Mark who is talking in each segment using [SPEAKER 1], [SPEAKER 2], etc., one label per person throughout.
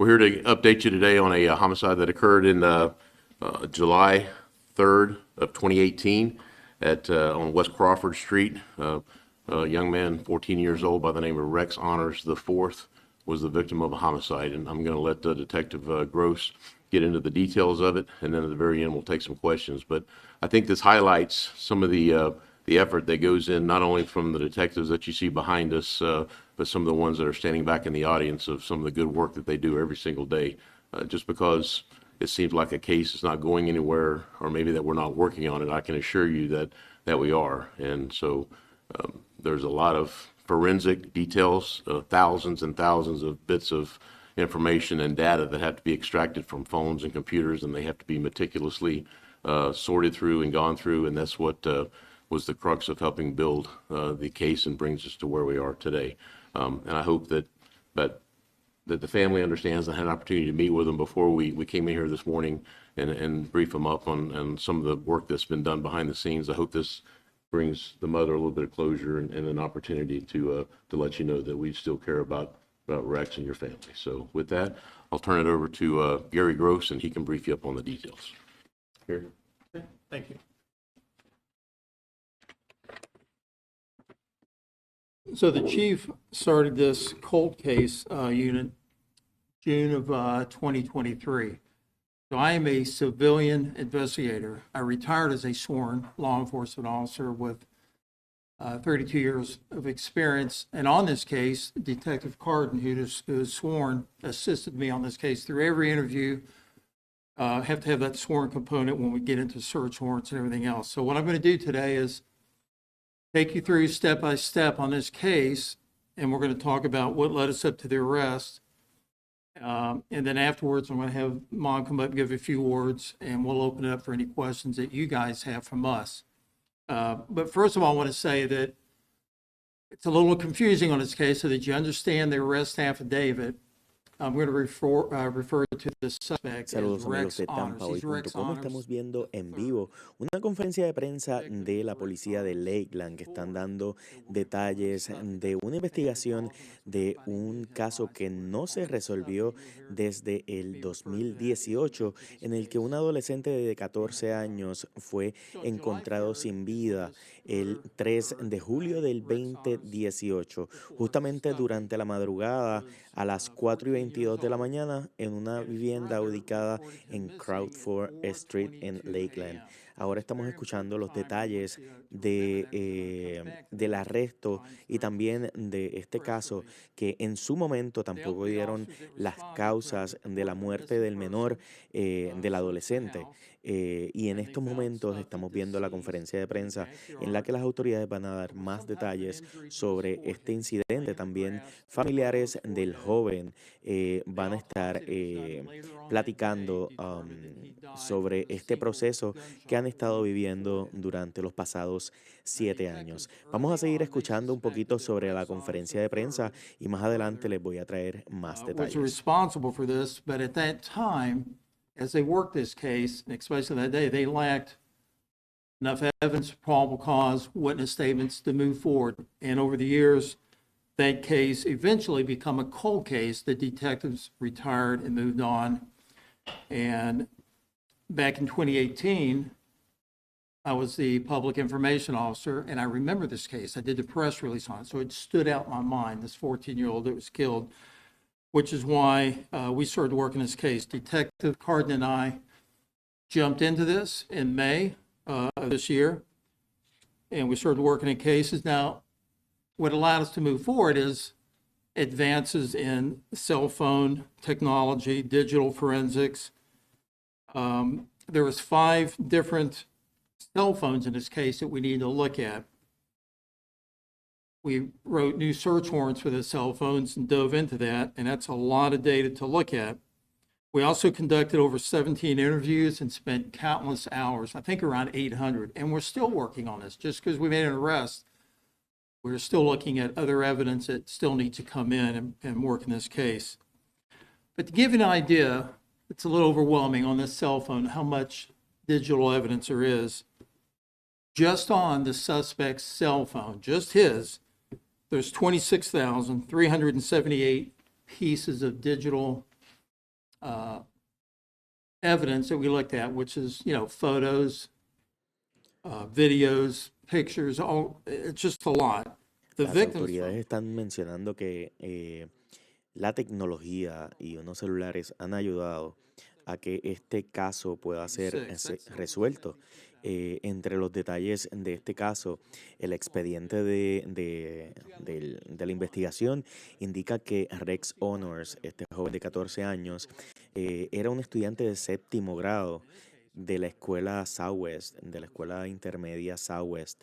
[SPEAKER 1] We're here to update you today on a homicide that occurred in July 3rd of 2018 on West Crawford Street. A young man, 14 years old, by the name of Rex Honors IV, was the victim of a homicide. And I'm going to let Detective Gross get into the details of it, and then at the very end we'll take some questions. But I think this highlights some of the effort that goes in, not only from the detectives that you see behind us, but some of the ones that are standing back in the audience, of some of the good work that they do every single day. Just because it seems like a case is not going anywhere, or maybe that we're not working on it, I can assure you that we are. And so there's a lot of forensic details, thousands and thousands of bits of information and data that have to be extracted from phones and computers, and they have to be meticulously sorted through and gone through, and that's what was the crux of helping build the case and brings us to where we are today. And I hope that the family understands. I had an opportunity to meet with them before we came in here this morning and brief them up on some of the work that's been done behind the scenes. I hope this brings the mother a little bit of closure and an opportunity to let you know that we still care about Rex and your family. So with that, I'll turn it over to Gary Gross, and he can brief you up on the details. Gary.
[SPEAKER 2] Okay, thank you. So the chief started this cold case unit June of 2023. So I am a civilian investigator. I retired as a sworn law enforcement officer with 32 years of experience. And on this case, Detective Carden, who is sworn, assisted me on this case through every interview. Have to have that sworn component when we get into search warrants and everything else. So what I'm going to do today is take you through step by step on this case, and we're going to talk about what led us up to the arrest. And then afterwards, I'm going to have Mom come up and give a few words, and we'll open it up for any questions that you guys have from us. But first of all, I want to say that it's a little confusing on this case, so that you understand the arrest affidavit. I'm going to refer to the suspect.
[SPEAKER 3] Saludos amigos de Tampa, hoy.com estamos viendo en vivo una conferencia de prensa de la Policía de Lakeland, que están dando detalles de una investigación de un caso que no se resolvió desde el 2018, en el que un adolescente de 14 años fue encontrado sin vida el 3 de julio del 2018, justamente durante la madrugada a las 4:22 de la mañana en una vivienda ubicada en Crawford Street en Lakeland. Ahora estamos escuchando los detalles del arresto y también de este caso, que en su momento tampoco dieron las causas de la muerte del menor, del adolescente. Y en estos momentos estamos viendo la conferencia de prensa en la que las autoridades van a dar más detalles sobre este incidente. También familiares del joven van a estar platicando sobre este proceso que han estado viviendo durante los pasados 7 años. Vamos a seguir escuchando un poquito sobre la conferencia de prensa y más adelante les voy a traer más detalles.
[SPEAKER 2] As they worked this case, especially that day, they lacked enough evidence, probable cause, witness statements to move forward. And over the years, that case eventually became a cold case. The detectives retired and moved on. And back in 2018, I was the public information officer, and I remember this case. I did the press release on it, so it stood out in my mind, this 14-year-old that was killed, which is why we started working this case. Detective Carden and I jumped into this in May of this year, and we started working in cases. Now, what allowed us to move forward is advances in cell phone technology, digital forensics. There was 5 different cell phones in this case that we needed to look at. We wrote new search warrants for the cell phones and dove into that, and that's a lot of data to look at. We also conducted over 17 interviews and spent countless hours, I think around 800, and we're still working on this. Just because we made an arrest, we're still looking at other evidence that still needs to come in and work in this case. But to give you an idea, it's a little overwhelming on this cell phone how much digital evidence there is. Just on the suspect's cell phone, just his, there's 26,378 pieces of digital uh, evidence that we looked at, which is, photos, videos, pictures, it's just a lot. The
[SPEAKER 3] Las
[SPEAKER 2] victims,
[SPEAKER 3] autoridades están mencionando que la tecnología y unos celulares han ayudado a que este caso pueda ser resuelto. Entre los detalles de este caso, el expediente de la investigación indica que Rex Honors, este joven de 14 años, era un estudiante de séptimo grado de la escuela Southwest, de la escuela intermedia Southwest,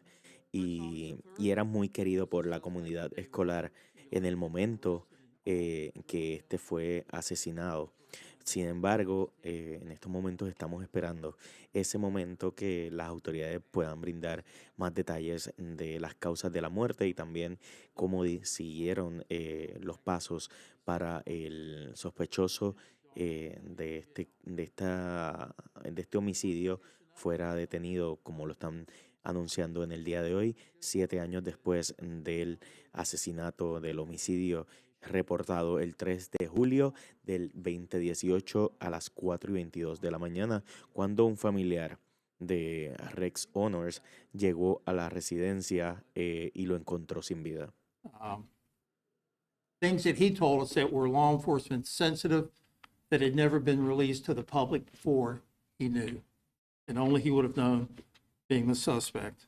[SPEAKER 3] y era muy querido por la comunidad escolar en el momento que este fue asesinado. Sin embargo, en estos momentos estamos esperando ese momento que las autoridades puedan brindar más detalles de las causas de la muerte y también cómo siguieron los pasos para el sospechoso de este homicidio fuera detenido, como lo están anunciando en el día de hoy, 7 años después del asesinato, del homicidio reportado el 3 de julio del 2018 a las 4:22 de la mañana, cuando un familiar de Rex Honors llegó a la residencia y lo encontró sin vida.
[SPEAKER 2] things that he told us that were law enforcement sensitive, that had never been released to the public before he knew. And only he would have known, being the suspect.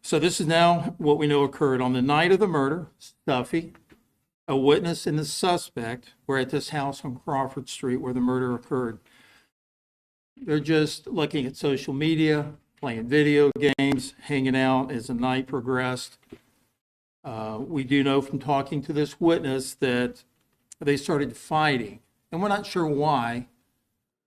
[SPEAKER 2] So this is now what we know occurred. On the night of the murder, Stuffy, a witness and the suspect were at this house on Crawford Street where the murder occurred. They're just looking at social media, playing video games, hanging out as the night progressed. We do know from talking to this witness that they started fighting, and we're not sure why,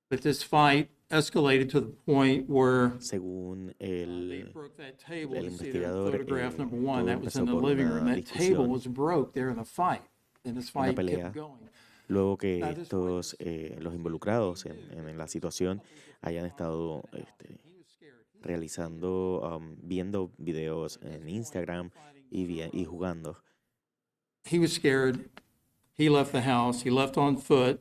[SPEAKER 2] but this fight escalated to the point where
[SPEAKER 3] Según
[SPEAKER 2] they broke that table.
[SPEAKER 3] el
[SPEAKER 2] You see there in
[SPEAKER 3] investigador,
[SPEAKER 2] photograph number one,
[SPEAKER 3] todo
[SPEAKER 2] that was
[SPEAKER 3] empezó
[SPEAKER 2] in the
[SPEAKER 3] por
[SPEAKER 2] living
[SPEAKER 3] una
[SPEAKER 2] room. That table
[SPEAKER 3] discusión,
[SPEAKER 2] was broke there in the fight, and this
[SPEAKER 3] una
[SPEAKER 2] fight
[SPEAKER 3] pelea.
[SPEAKER 2] kept going.
[SPEAKER 3] Luego que los involucrados en la situación hayan estado realizando, viendo videos en Instagram y jugando.
[SPEAKER 2] He was scared. He left the house. He left on foot.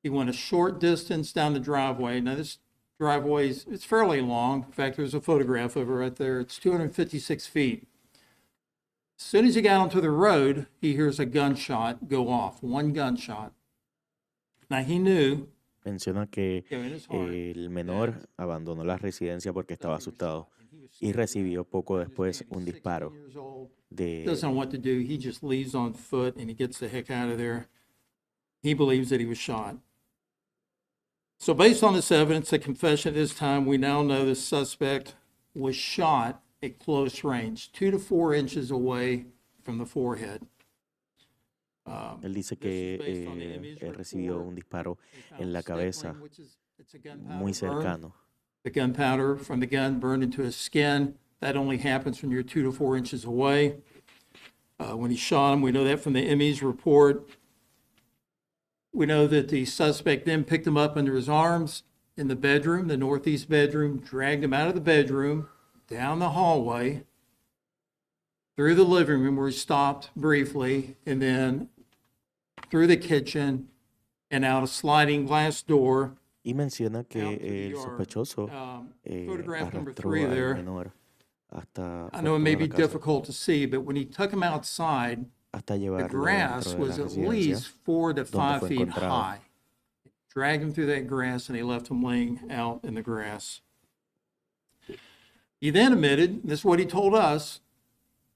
[SPEAKER 2] He went a short distance down the driveway. Now, this driveway it's fairly long. In fact, there's a photograph of it right there. It's 256 feet. As soon as he got onto the road, he hears a gunshot go off, one gunshot. Now, he knew
[SPEAKER 3] Menciona que
[SPEAKER 2] in his heart
[SPEAKER 3] el menor abandonó la residencia porque estaba asustado y recibió poco después un disparo
[SPEAKER 2] doesn't know
[SPEAKER 3] de,
[SPEAKER 2] what to do. He just leaves on foot and he gets the heck out of there. He believes that he was shot. So based on this evidence, the confession at this time, we now know the suspect was shot at close range, 2 to 4 inches away from the forehead.
[SPEAKER 3] él dice que él recibió un disparo en la cabeza muy cercano.
[SPEAKER 2] The gunpowder from the gun burned into his skin. That only happens when you're 2 to 4 inches away. When he shot him, we know that from the ME's report. We know that the suspect then picked him up under his arms in the bedroom, the northeast bedroom, dragged him out of the bedroom, down the hallway, through the living room where he stopped briefly, and then through the kitchen and out a sliding glass door.
[SPEAKER 3] Y menciona que el sospechoso
[SPEAKER 2] Photograph number
[SPEAKER 3] arrastró
[SPEAKER 2] 3
[SPEAKER 3] al
[SPEAKER 2] there.
[SPEAKER 3] menor hasta
[SPEAKER 2] I know it may
[SPEAKER 3] toda
[SPEAKER 2] be
[SPEAKER 3] la casa,
[SPEAKER 2] difficult to see, but when he took him outside,
[SPEAKER 3] hasta
[SPEAKER 2] the
[SPEAKER 3] llevarlo
[SPEAKER 2] grass
[SPEAKER 3] dentro de la
[SPEAKER 2] was at
[SPEAKER 3] residencia,
[SPEAKER 2] least 4 to 5
[SPEAKER 3] fue
[SPEAKER 2] feet
[SPEAKER 3] encontrado.
[SPEAKER 2] high. Dragged him through that grass and he left him laying out in the grass. He then admitted, this is what he told us,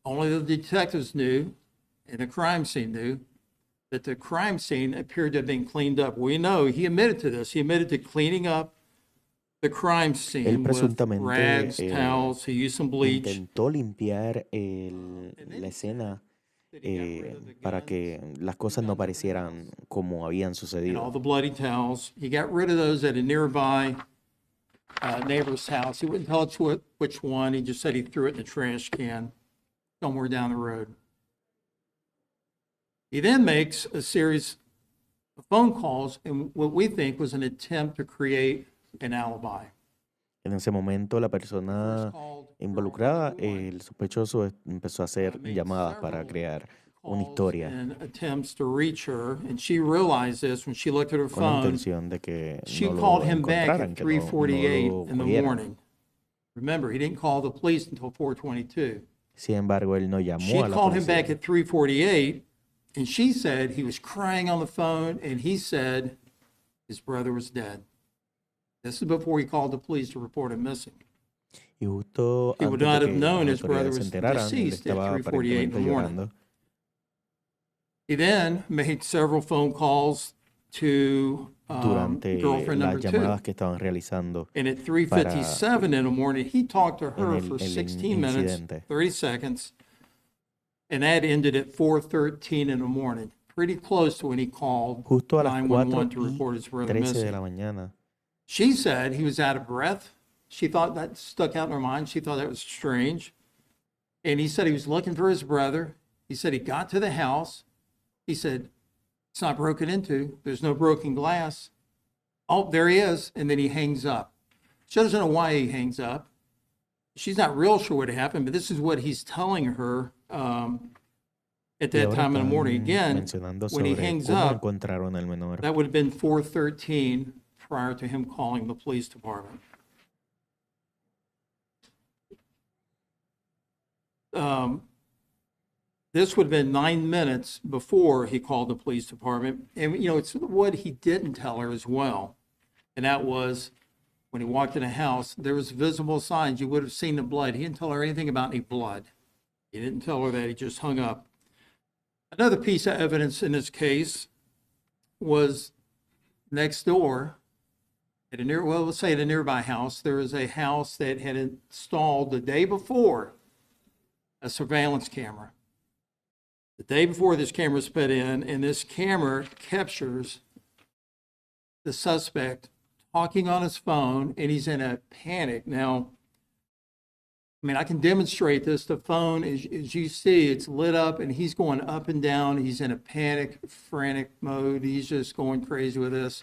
[SPEAKER 2] only the detectives knew and the crime scene knew, that the crime scene appeared to have been cleaned up. We know he admitted to this. He admitted to cleaning up the crime
[SPEAKER 3] Él
[SPEAKER 2] scene with
[SPEAKER 3] presuntamente
[SPEAKER 2] rags, towels. He used some bleach.
[SPEAKER 3] intentó limpiar la escena para que las cosas no parecieran como habían
[SPEAKER 2] And all
[SPEAKER 3] sucedido.
[SPEAKER 2] the bloody towels. He got rid of those at a nearby neighbor's house. He wouldn't tell us which one. He just said he threw it in the trash can somewhere down the road. He then makes a series of phone calls in what we think was an attempt to create an alibi.
[SPEAKER 3] En ese momento la persona involucrada, el sospechoso, empezó a hacer llamadas para crear una
[SPEAKER 2] calls
[SPEAKER 3] historia
[SPEAKER 2] and attempts to reach her, and she realized this when she looked at her
[SPEAKER 3] con la
[SPEAKER 2] phone.
[SPEAKER 3] intención de que
[SPEAKER 2] She
[SPEAKER 3] no
[SPEAKER 2] called
[SPEAKER 3] lo
[SPEAKER 2] him back
[SPEAKER 3] encontraran,
[SPEAKER 2] at
[SPEAKER 3] que no
[SPEAKER 2] 3:48
[SPEAKER 3] lo
[SPEAKER 2] in the
[SPEAKER 3] cogieran.
[SPEAKER 2] morning. Remember, he didn't call the police until 4:22.
[SPEAKER 3] Sin embargo, él no
[SPEAKER 2] She
[SPEAKER 3] llamó a la
[SPEAKER 2] called him back
[SPEAKER 3] policía.
[SPEAKER 2] at 3:48, and she said he was crying on the phone, and he said his brother was dead. This is before he called the police to report him missing.
[SPEAKER 3] Y justo
[SPEAKER 2] He would
[SPEAKER 3] antes de
[SPEAKER 2] not have
[SPEAKER 3] que
[SPEAKER 2] known
[SPEAKER 3] las
[SPEAKER 2] his brother
[SPEAKER 3] autoridades se
[SPEAKER 2] was
[SPEAKER 3] enteraran, él
[SPEAKER 2] deceased at
[SPEAKER 3] estaba
[SPEAKER 2] 3:48 in the
[SPEAKER 3] aparentemente
[SPEAKER 2] morning.
[SPEAKER 3] llorando.
[SPEAKER 2] He then made several phone calls to
[SPEAKER 3] Durante
[SPEAKER 2] girlfriend
[SPEAKER 3] las
[SPEAKER 2] number
[SPEAKER 3] llamadas
[SPEAKER 2] two.
[SPEAKER 3] que estaban realizando
[SPEAKER 2] And at
[SPEAKER 3] para
[SPEAKER 2] 3:57 in the morning, he talked to
[SPEAKER 3] en
[SPEAKER 2] her
[SPEAKER 3] el,
[SPEAKER 2] for
[SPEAKER 3] el
[SPEAKER 2] 16 minutes,
[SPEAKER 3] incidente.
[SPEAKER 2] 30 seconds, and that ended at 4:13 in the morning, pretty close to when he called
[SPEAKER 3] Justo a las
[SPEAKER 2] 911 to report his brother
[SPEAKER 3] 4:13 de
[SPEAKER 2] missing.
[SPEAKER 3] la mañana.
[SPEAKER 2] She said he was out of breath. She thought that stuck out in her mind. She thought that was strange. And he said he was looking for his brother. He said he got to the house. He said, it's not broken into. There's no broken glass. Oh, there he is. And then he hangs up. She doesn't know why he hangs up. She's not real sure what happened, but this is what he's telling her at
[SPEAKER 3] Y
[SPEAKER 2] that
[SPEAKER 3] ahora
[SPEAKER 2] time in the
[SPEAKER 3] están
[SPEAKER 2] morning. Again,
[SPEAKER 3] mencionando
[SPEAKER 2] when he
[SPEAKER 3] sobre
[SPEAKER 2] hangs
[SPEAKER 3] cómo
[SPEAKER 2] up,
[SPEAKER 3] encontraron al menor.
[SPEAKER 2] that would have been 4:13 prior to him calling the police department. This would have been 9 minutes before he called the police department. And, you know, it's what he didn't tell her as well. And that was when he walked in the house, there was visible signs. You would have seen the blood. He didn't tell her anything about any blood. He didn't tell her that. He just hung up. Another piece of evidence in this case was next door at a near, well, let's say at a nearby house, there was a house that had installed the day before a surveillance camera. The day before this camera was put in, and this camera captures the suspect talking on his phone, and he's in a panic. Now, I mean, I can demonstrate this. The phone, as you see, it's lit up, and he's going up and down. He's in a panic, frantic mode. He's just going crazy with this.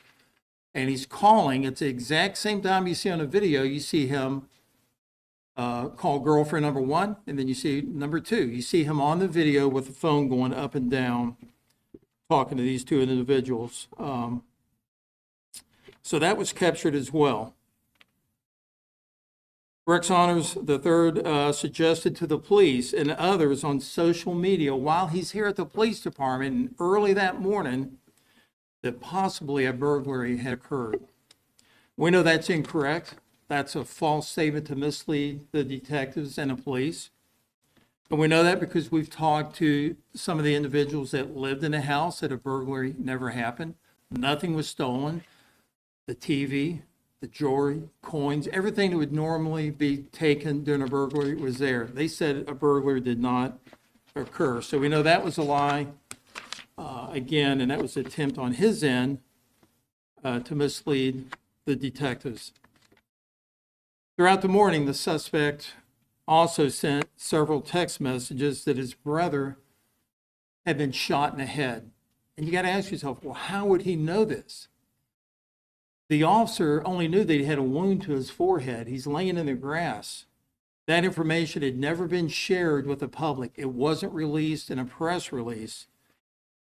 [SPEAKER 2] And he's calling. It's the exact same time you see on the video. You see him call girlfriend number one, and then you see number two. You see him on the video with the phone going up and down, talking to these two individuals. So that was captured as well. Rex Honors III suggested to the police and others on social media while he's here at the police department and early that morning that possibly a burglary had occurred. We know that's incorrect. That's a false statement to mislead the detectives and the police. And we know that because we've talked to some of the individuals that lived in the house that a burglary never happened. Nothing was stolen. The TV, the jewelry, coins, everything that would normally be taken during a burglary was there. They said a burglary did not occur. So we know that was a lie. Again, and that was an attempt on his end to mislead the detectives. Throughout the morning, the suspect also sent several text messages that his brother had been shot in the head. And you got to ask yourself, well, how would he know this? The officer only knew that he had a wound to his forehead. He's laying in the grass. That information had never been shared with the public. It wasn't released in a press release.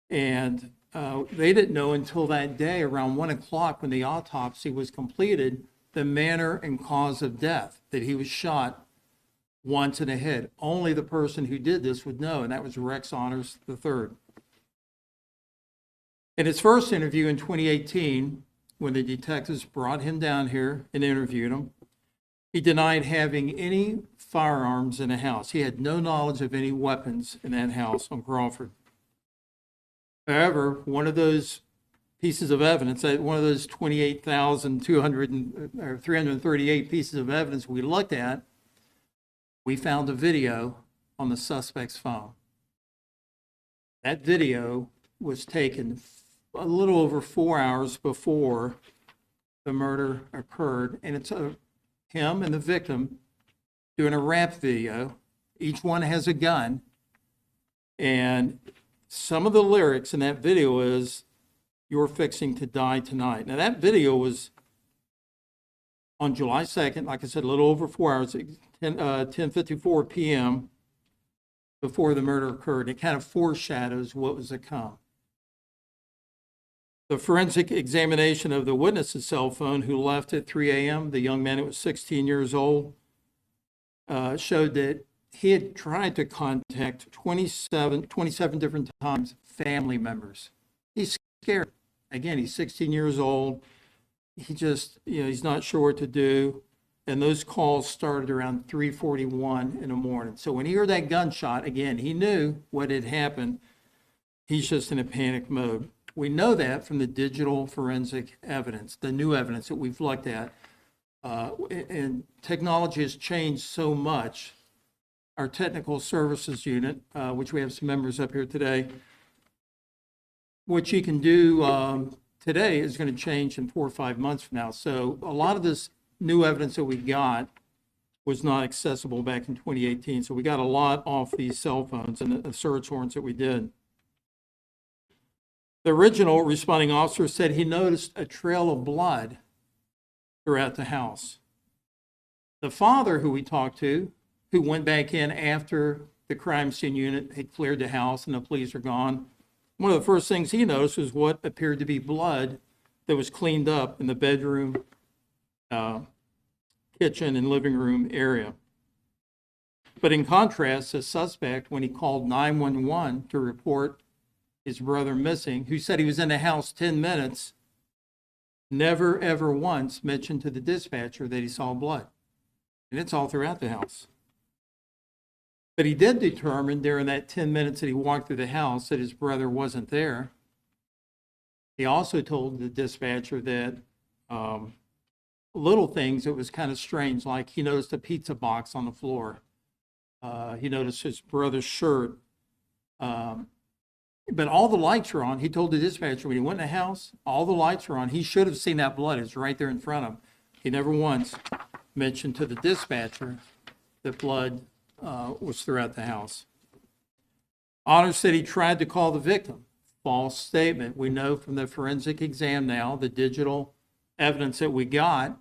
[SPEAKER 2] And they didn't know until that day around 1 o'clock when the autopsy was completed, the manner and cause of death, that he was shot once in the head. Only the person who did this would know, and that was Rex Honors III. In his first interview in 2018, when the detectives brought him down here and interviewed him, he denied having any firearms in the house. He had no knowledge of any weapons in that house on Crawford. However, one of those pieces of evidence, one of those 338 pieces of evidence we looked at, we found a video on the suspect's phone. That video was taken a little over 4 hours before the murder occurred, and it's him and the victim doing a rap video. Each one has a gun, and some of the lyrics in that video is, "You're fixing to die tonight." Now, that video was on July 2nd, like I said, a little over 4 hours, 10:54 p.m. before the murder occurred. It kind of foreshadows what was to come. The forensic examination of the witness's cell phone, who left at 3 a.m., the young man who was 16 years old, showed that he had tried to contact 27 different times family members. He's scared. Again, he's 16 years old. He just, he's not sure what to do. And those calls started around 3:41 in the morning. So when he heard that gunshot, again, he knew what had happened. He's just in a panic mode. We know that from the digital forensic evidence, the new evidence that we've looked at. And technology has changed so much. Our technical services unit, which we have some members up here today, what you can do today is going to change in 4 or 5 months from now. So a lot of this new evidence that we got was not accessible back in 2018. So we got a lot off these cell phones and the search warrants that we did. The original responding officer said he noticed a trail of blood throughout the house. The father who we talked to, who went back in after the crime scene unit had cleared the house and the police are gone, one of the first things he noticed was what appeared to be blood that was cleaned up in the bedroom, kitchen, and living room area. But in contrast, the suspect, when he called 911 to report his brother missing, who said he was in the house 10 minutes, never ever once mentioned to the dispatcher that he saw blood. And it's all throughout the house. But he did determine during that 10 minutes that he walked through the house that his brother wasn't there. He also told the dispatcher that little things that was kind of strange, like he noticed a pizza box on the floor. He noticed his brother's shirt. But all the lights were on. He told the dispatcher when he went in the house, all the lights were on. He should have seen that blood. It's right there in front of him. He never once mentioned to the dispatcher that blood was throughout the house. Honors said he tried to call the victim. False statement. We know from the forensic exam now, the digital evidence that we got,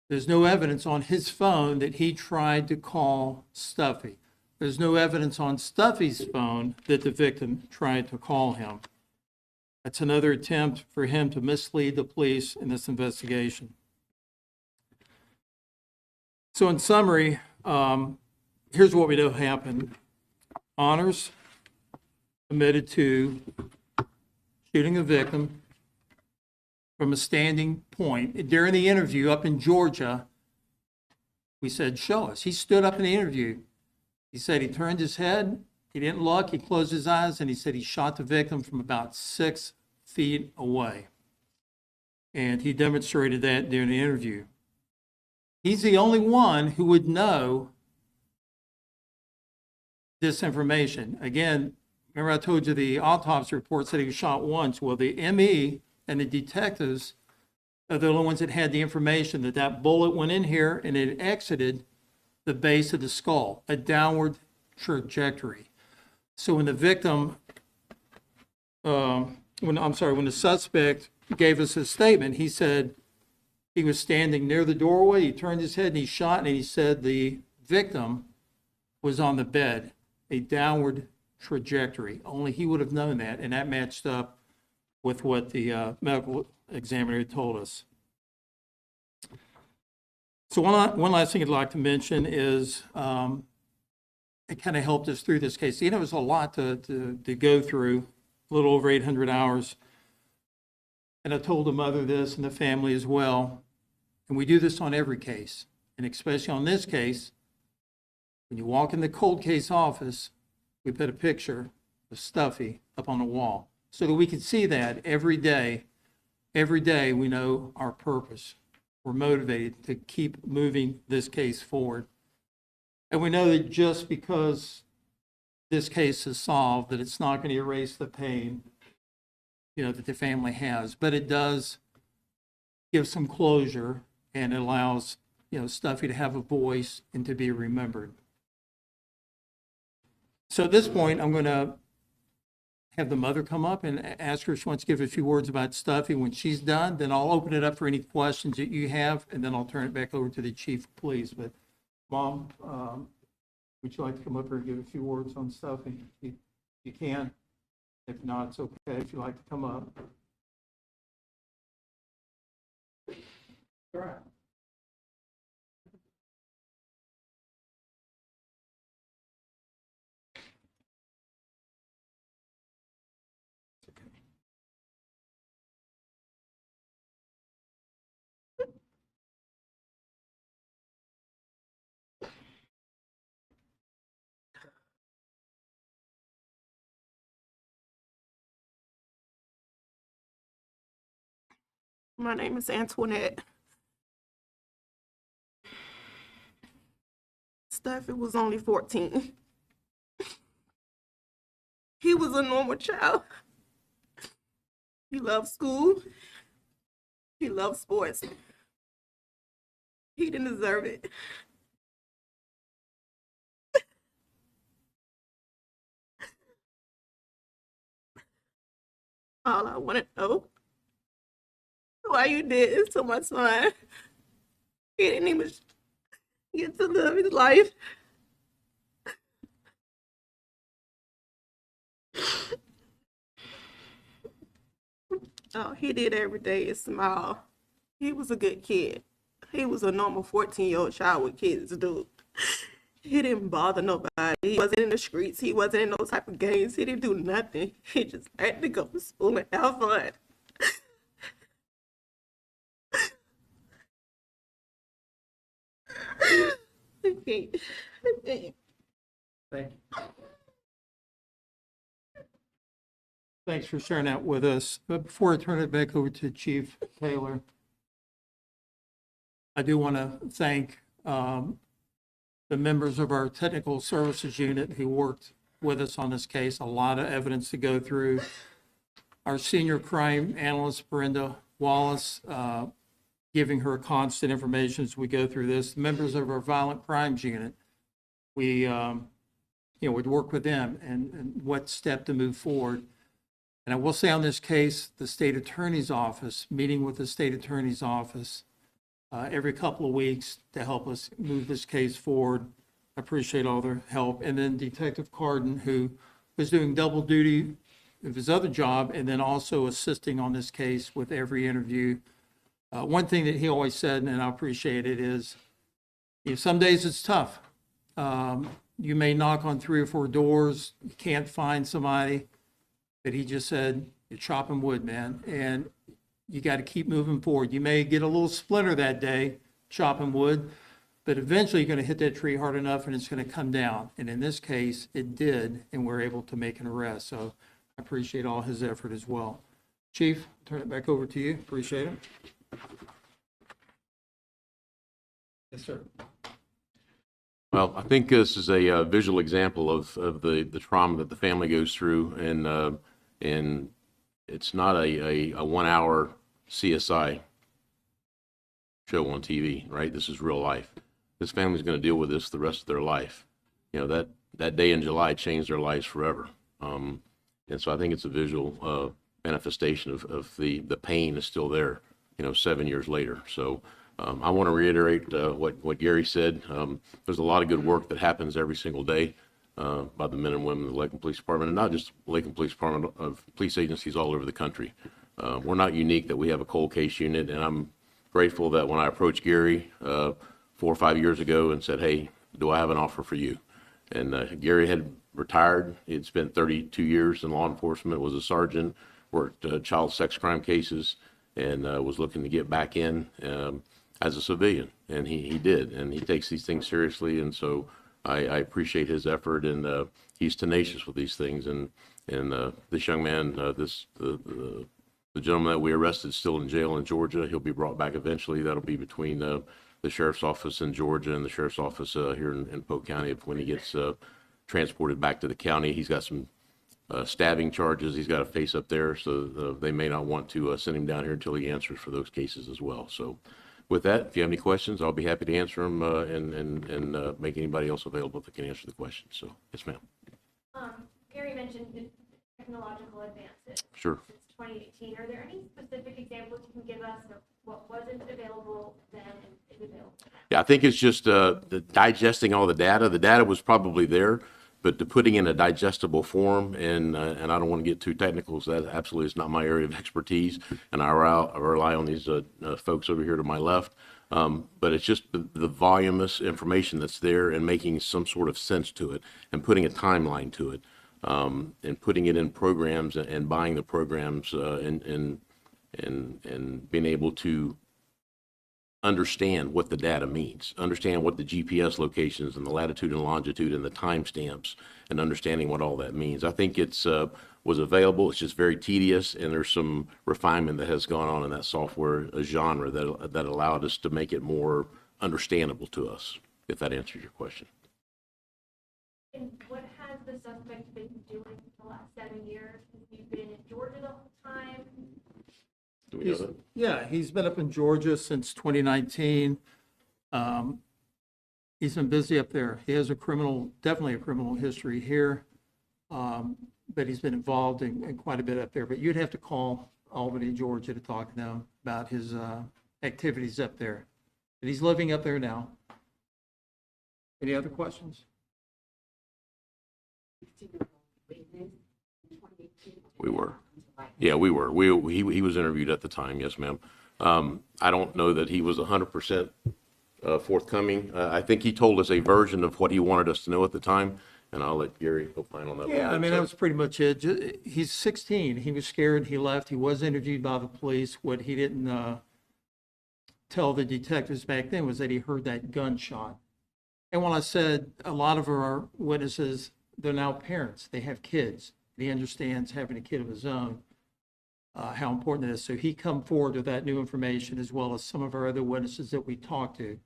[SPEAKER 2] there's no evidence on his phone that he tried to call Stuffy. There's no evidence on Stuffy's phone that the victim tried to call him. That's another attempt for him to mislead the police in this investigation. So in summary, here's what we know happened. Honors admitted to shooting a victim from a standing point. During the interview up in Georgia, we said, show us. He stood up in the interview. He said he turned his head, he didn't look, he closed his eyes, and he said he shot the victim from about 6 feet away. And he demonstrated that during the interview. He's the only one who would know this information. Again, remember I told you the autopsy report said he was shot once. Well, the ME and the detectives are the only ones that had the information that that bullet went in here and it exited the base of the skull, a downward trajectory. So when the victim, when the suspect gave us his statement, he said he was standing near the doorway, he turned his head and he shot, and he said the victim was on the bed, a downward trajectory. Only he would have known that, and that matched up with what the medical examiner told us. So one last thing I'd like to mention is it kind of helped us through this case. It was a lot to go through, a little over 800 hours. And I told the mother this and the family as well. And we do this on every case, and especially on this case. When you walk in the cold case office, we put a picture of Stuffy up on the wall so that we can see that every day. Every day we know our purpose. We're motivated to keep moving this case forward. And we know that just because this case is solved, that it's not going to erase the pain, that the family has, but it does give some closure, and it allows, Stuffy to have a voice and to be remembered. So at this point, I'm going to have the mother come up and ask her if she wants to give a few words about Stuffy. When she's done, then I'll open it up for any questions that you have, and then I'll turn it back over to the chief of police. But Mom, Would you like to come up here and give a few words on stuff? And you can. If not, it's okay if you like to come up. All right.
[SPEAKER 4] My name is Antoinette. Stafford was only 14. He was a normal child. He loved school. He loved sports. He didn't deserve it. All I want to know, why you did this to my son. He didn't even get to live his life. Oh, he did every day is smile. He was a good kid. He was a normal 14-year-old child with kids do. He didn't bother nobody. He wasn't in the streets. He wasn't in no type of games. He didn't do nothing. He just had to go to school and have fun.
[SPEAKER 2] Thank you. Thanks for sharing that with us. But before I turn it back over to Chief Taylor, I do want to thank the members of our technical services unit who worked with us on this case. A lot of evidence to go through. Our senior crime analyst, Brenda Wallace, giving her constant information as we go through this. Members of our violent crimes unit, we would work with them and what step to move forward. And I will say on this case, the state attorney's office, meeting with the state attorney's office every couple of weeks to help us move this case forward. I appreciate all their help. And then Detective Carden, who was doing double duty of his other job and then also assisting on this case with every interview. One thing that he always said, and I appreciate it, is some days it's tough. You may knock on 3 or 4 doors, you can't find somebody, but he just said, you're chopping wood, man, and you got to keep moving forward. You may get a little splinter that day, chopping wood, but eventually you're going to hit that tree hard enough and it's going to come down. And in this case, it did, and we're able to make an arrest. So I appreciate all his effort as well. Chief, turn it back over to you. Appreciate it. Yes, sir.
[SPEAKER 1] Well, I think this is a visual example of the trauma that the family goes through, and it's not a 1 hour CSI show on TV, right? This is real life. This family's going to deal with this the rest of their life. That day in July changed their lives forever. And so I think it's a visual manifestation of the pain is still there, 7 years later. So I want to reiterate what Gary said. There's a lot of good work that happens every single day by the men and women of the Lakeland Police Department, and not just Lakeland Police Department, of police agencies all over the country. We're not unique that we have a cold case unit, and I'm grateful that when I approached Gary 4 or 5 years ago and said, hey, do I have an offer for you? And Gary had retired. He'd spent 32 years in law enforcement, was a sergeant, worked child sex crime cases, and was looking to get back in as a civilian, and he did, and he takes these things seriously, and so I appreciate his effort, and he's tenacious with these things, and this young man, the gentleman that we arrested is still in jail in Georgia. He'll be brought back eventually. That'll be between the sheriff's office in Georgia and the sheriff's office here in Polk County when he gets transported back to the county. He's got some stabbing charges he's got to face up there, so they may not want to send him down here until he answers for those cases as well. So with that, if you have any questions, I'll be happy to answer them and make anybody else available that can answer the questions. So, yes, ma'am.
[SPEAKER 5] Gary mentioned the technological advances
[SPEAKER 1] Sure.
[SPEAKER 5] since 2018. Are there any specific examples you can give us of what wasn't available then and is available?
[SPEAKER 1] Yeah, I think it's just the digesting all the data. The data was probably there, but the putting in a digestible form, and I don't want to get too technical, so that absolutely is not my area of expertise, and I rely on these folks over here to my left. But it's just the voluminous information that's there and making some sort of sense to it and putting a timeline to it, and putting it in programs and buying the programs, and being able to understand what the data means, understand what the GPS locations and the latitude and longitude and the timestamps, and understanding what all that means. I think it's was available. It's just very tedious, and there's some refinement that has gone on in that software genre that allowed us to make it more understandable to us, if that answers your question.
[SPEAKER 5] And what has the suspect been doing for the last 7 years? Has he been in Georgia the whole time?
[SPEAKER 1] Do we know
[SPEAKER 2] He's,
[SPEAKER 1] that?
[SPEAKER 2] yeah, he's been up in Georgia since 2019. He's been busy up there. He has definitely a criminal history here, but he's been involved in quite a bit up there. But you'd have to call Albany, Georgia to talk to them about his activities up there. But he's living up there now. Any other questions?
[SPEAKER 1] We were. Yeah, we were. He was interviewed at the time. Yes, ma'am. I don't know that he was 100% forthcoming. I think he told us a version of what he wanted us to know at the time, and I'll let Gary opine on that.
[SPEAKER 2] Yeah, I mean, that was pretty much it. He's 16. He was scared. He left. He was interviewed by the police. What he didn't tell the detectives back then was that he heard that gunshot. And when I said a lot of our witnesses, they're now parents. They have kids. He understands having a kid of his own, how important it is. So he come forward with that new information, as well as some of our other witnesses that we talked to.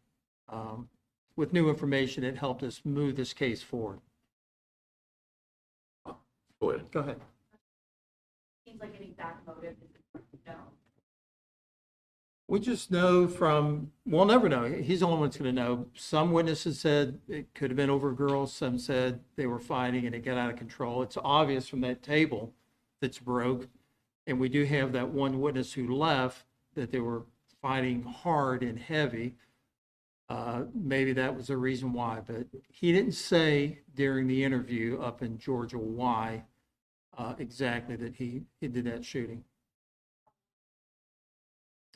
[SPEAKER 2] With new information, it helped us move this case forward.
[SPEAKER 1] Go ahead.
[SPEAKER 2] Go ahead.
[SPEAKER 5] Seems like an exact motive is important to know.
[SPEAKER 2] We just know we'll never know. He's the only one that's going to know. Some witnesses said it could have been over girls. Some said they were fighting and it got out of control. It's obvious from that table that's broke. And we do have that one witness who left that they were fighting hard and heavy. Maybe that was the reason why, but he didn't say during the interview up in Georgia why exactly that he did that shooting.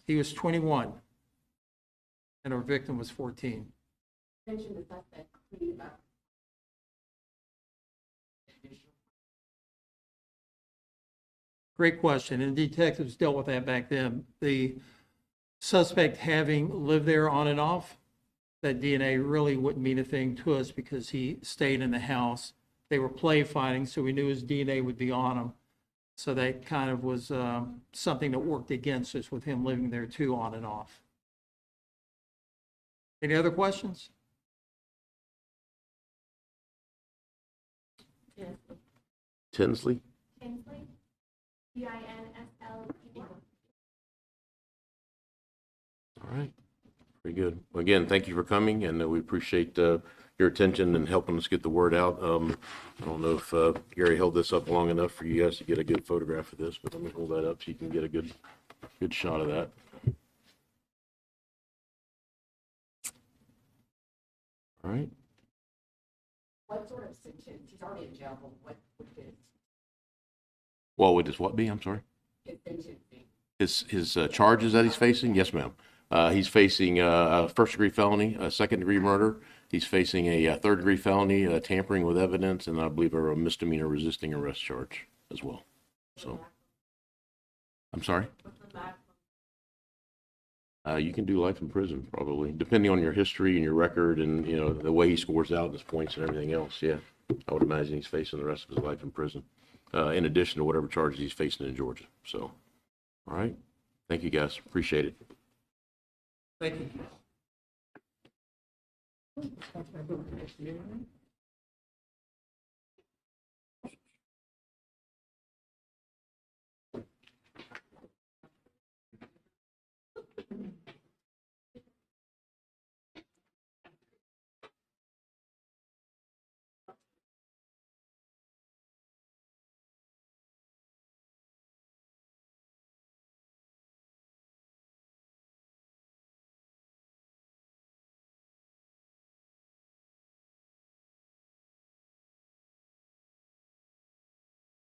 [SPEAKER 2] He was 21, and our victim was 14.
[SPEAKER 5] Mentioned the suspect cleaning up.
[SPEAKER 2] Great question, and detectives dealt with that back then. The suspect having lived there on and off, that DNA really wouldn't mean a thing to us because he stayed in the house. They were play fighting, so we knew his DNA would be on him. So that kind of was something that worked against us with him living there too, on and off. Any other questions?
[SPEAKER 1] Tinsley?
[SPEAKER 5] Tinsley, Tinsley.
[SPEAKER 1] All right. Very good. Well, again, thank you for coming, and we appreciate your attention and helping us get the word out. I don't know if Gary held this up long enough for you guys to get a good photograph of this, but let me hold that up so you can get a good shot of that. All right.
[SPEAKER 6] What sort of sentence? He's already in jail, but what would
[SPEAKER 1] Well, would his what be? I'm sorry.
[SPEAKER 6] his sentence be?
[SPEAKER 1] His charges that he's facing? Yes, ma'am. He's facing a first-degree felony, a second-degree murder. He's facing a third-degree felony, tampering with evidence, and I believe a misdemeanor resisting arrest charge as well. So, I'm sorry? You can do life in prison, probably, depending on your history and your record and, you know, the way he scores out and his points and everything else. Yeah, I would imagine he's facing the rest of his life in prison, in addition to whatever charges he's facing in Georgia. So, all right. Thank you, guys. Appreciate it.
[SPEAKER 2] Thank you.